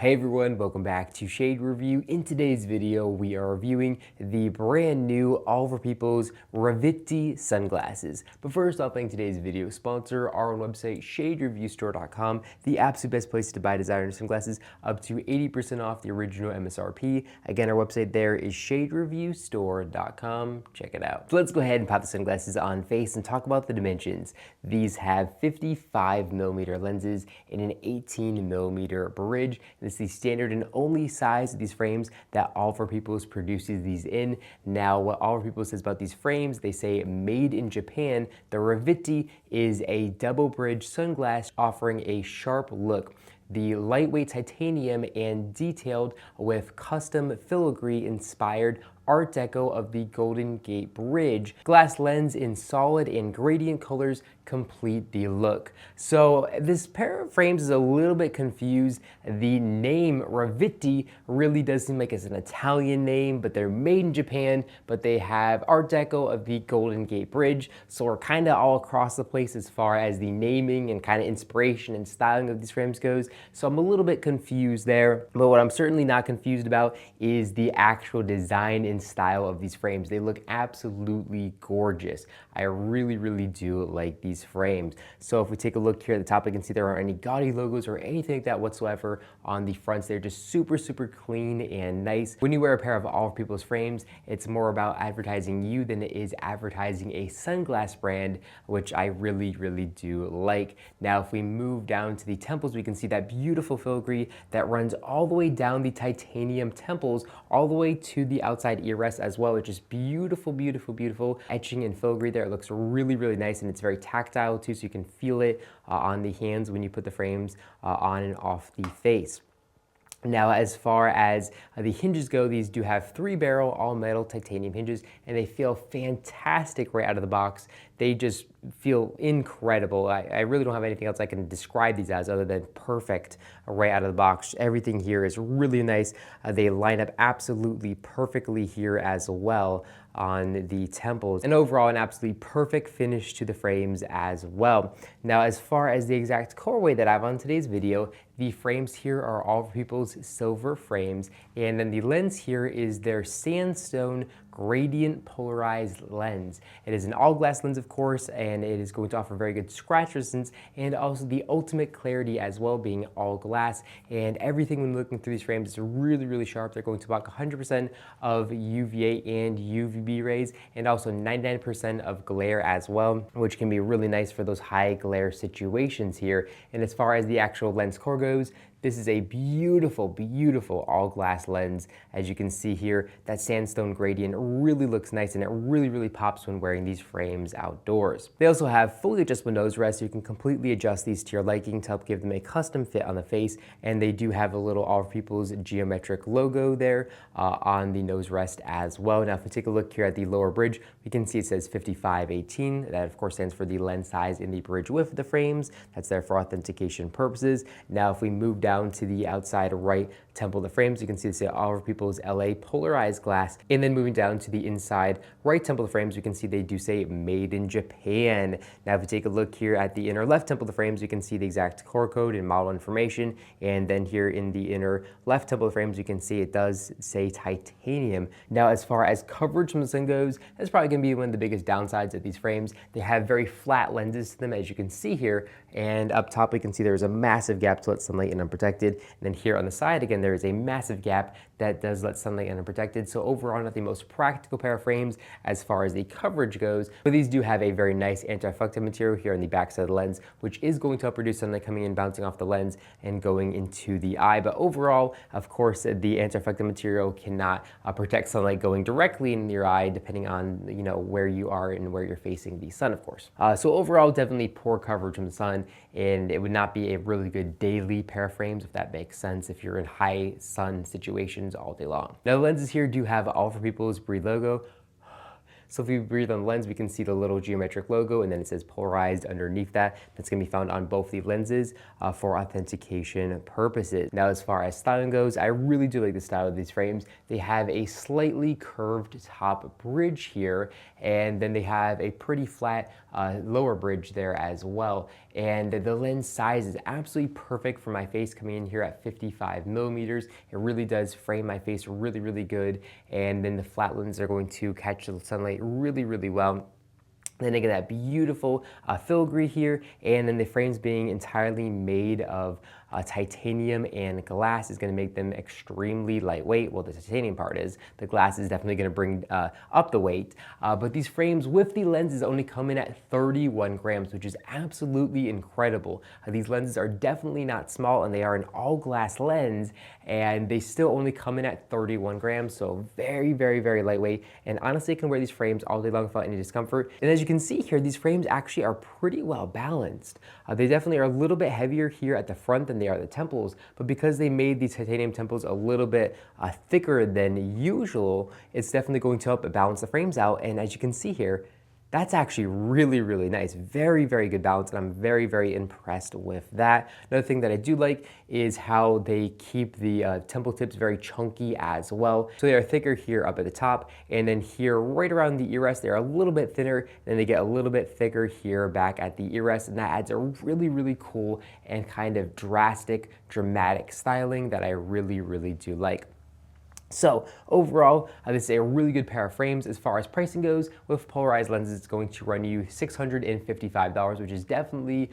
Hey everyone, welcome back to Shade Review. In today's video, we are reviewing the brand new All For People's Rivetti sunglasses. But first, I'll thank today's video sponsor, our own website, shadereviewstore.com, the absolute best place to buy designer sunglasses, up to 80% off the original MSRP. Again, our website there is shadereviewstore.com. Check it out. So let's go ahead and pop the sunglasses on face and talk about the dimensions. These have 55mm lenses and an 18mm bridge. It's the standard and only size of these frames that All For People's produces these in. Now, what All For People says about these frames, they say made in Japan. The Rivetti is a double bridge sunglass offering a sharp look. The lightweight titanium and detailed with custom filigree inspired Art Deco of the Golden Gate Bridge. Glass lens in solid and gradient colors complete the look. So this pair of frames is a little bit confused. The name Rivetti really does seem like it's an Italian name, but they're made in Japan, but they have Art Deco of the Golden Gate Bridge. So we're kind of all across the place as far as the naming and kind of inspiration and styling of these frames goes. So I'm a little bit confused there, but what I'm certainly not confused about is the actual design and style of these frames. They look absolutely gorgeous. I really do like these frames. So if we take a look here at the top, you can see there aren't any gaudy logos or anything like that whatsoever on the fronts. They're just super clean and nice. When you wear a pair of All For People's frames, it's more about advertising you than it is advertising a sunglass brand, which I really do like. Now, if we move down to the temples, we can see that beautiful filigree that runs all the way down the titanium temples, all the way to the outside ear rest as well, which is beautiful etching and filigree there. It looks really nice, and it's very tactile too, so you can feel it on the hands when you put the frames on and off the face. Now, as far as the hinges go, these do have 3-barrel all-metal titanium hinges, and they feel fantastic right out of the box. They just feel incredible. I really don't have anything else I can describe these as other than perfect right out of the box. Everything here is really nice. They line up absolutely perfectly here as well on the temples, and overall an absolutely perfect finish to the frames as well. Now, as far as the exact colorway that I have on today's video, the frames here are All For People's silver frames, and then the lens here is their sandstone gradient polarized lens. It is an all glass lens, of course, and it is going to offer very good scratch resistance and also the ultimate clarity as well, being all glass. And everything when looking through these frames is really sharp. They're going to block 100% of UVA and UVB rays, and also 99% of glare as well, which can be really nice for those high glare situations here. And as far as the actual lens core goes, this is a beautiful all glass lens. As you can see here, that sandstone gradient really looks nice, and it really pops when wearing these frames outdoors. They also have fully adjustable nose rests, so you can completely adjust these to your liking to help give them a custom fit on the face. And they do have a little All For People's geometric logo there on the nose rest as well. Now, if we take a look here at the lower bridge, we can see it says 5518. That of course stands for the lens size in the bridge width of the frames. That's there for authentication purposes. Now, if we move down to the outside right temple of the frames, you can see it say All For People's LA polarized glass. And then moving down to the inside right temple of the frames, you can see they do say made in Japan. Now, if you take a look here at the inner left temple of the frames, you can see the exact core code and model information. And then here in the inner left temple of the frames, you can see it does say titanium. Now, as far as coverage from the sun goes, that's probably going to be one of the biggest downsides of these frames. They have very flat lenses to them, as you can see here. And up top, we can see there's a massive gap to let sunlight in unprotected. And then here on the side, again, there is a massive gap that does let sunlight in unprotected. So overall, not the most practical pair of frames as far as the coverage goes, but these do have a very nice anti-reflective material here on the back side of the lens, which is going to help reduce sunlight coming in, bouncing off the lens and going into the eye. But overall, of course, the anti-reflective material cannot protect sunlight going directly in your eye, depending on where you are and where you're facing the sun, of course. So overall, definitely poor coverage from the sun, and it would not be a really good daily pair of frames, if that makes sense, if you're in high sun situations all day long. Now, the lenses here do have All For People's Breed logo. So if we breathe on the lens, we can see the little geometric logo, and then it says polarized underneath that. That's going to be found on both the lenses for authentication purposes. Now, as far as styling goes, I really do like the style of these frames. They have a slightly curved top bridge here, and then they have a pretty flat lower bridge there as well. And the lens size is absolutely perfect for my face, coming in here at 55 millimeters. It really does frame my face really, really good. And then the flat lenses are going to catch the sunlight really, really well. Then they get that beautiful filigree here, and then the frames being entirely made of titanium and glass is going to make them extremely lightweight. Well, the titanium part is. The glass is definitely going to bring up the weight. But these frames with the lenses only come in at 31 grams, which is absolutely incredible. These lenses are definitely not small, and they are an all-glass lens, and they still only come in at 31 grams, so very, very, very lightweight. And honestly, I can wear these frames all day long without any discomfort. And as you can see here, these frames actually are pretty well balanced. They definitely are a little bit heavier here at the front than they are at the temples, but because they made these titanium temples a little bit thicker than usual, it's definitely going to help balance the frames out. And as you can see here, that's actually really, really nice. Very, very good balance, and I'm very, very impressed with that. Another thing that I do like is how they keep the temple tips very chunky as well. So they are thicker here up at the top, and then here right around the ear rest, they're a little bit thinner, then they get a little bit thicker here back at the ear rest, and that adds a really, really cool and kind of drastic, dramatic styling that I really, really do like. So overall, this is a really good pair of frames. As far as pricing goes, with polarized lenses, it's going to run you $655, which is definitely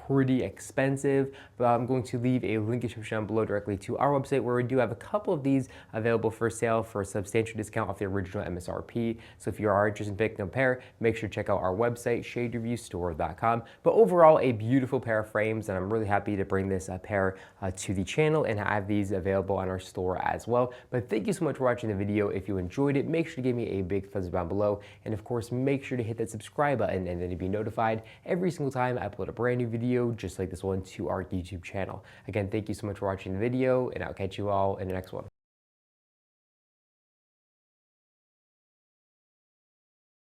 pretty expensive. But I'm going to leave a link in the description down below directly to our website, where we do have a couple of these available for sale for a substantial discount off the original MSRP. So if you are interested in picking up a pair, make sure to check out our website, shadereviewstore.com. But overall, a beautiful pair of frames, and I'm really happy to bring this pair to the channel and have these available on our store as well. But thank you so much for watching the video. If you enjoyed it, make sure to give me a big thumbs up down below. And of course, make sure to hit that subscribe button and then to be notified every single time I upload a brand new video just like this one to our YouTube channel. Again, thank you so much for watching the video, and I'll catch you all in the next one.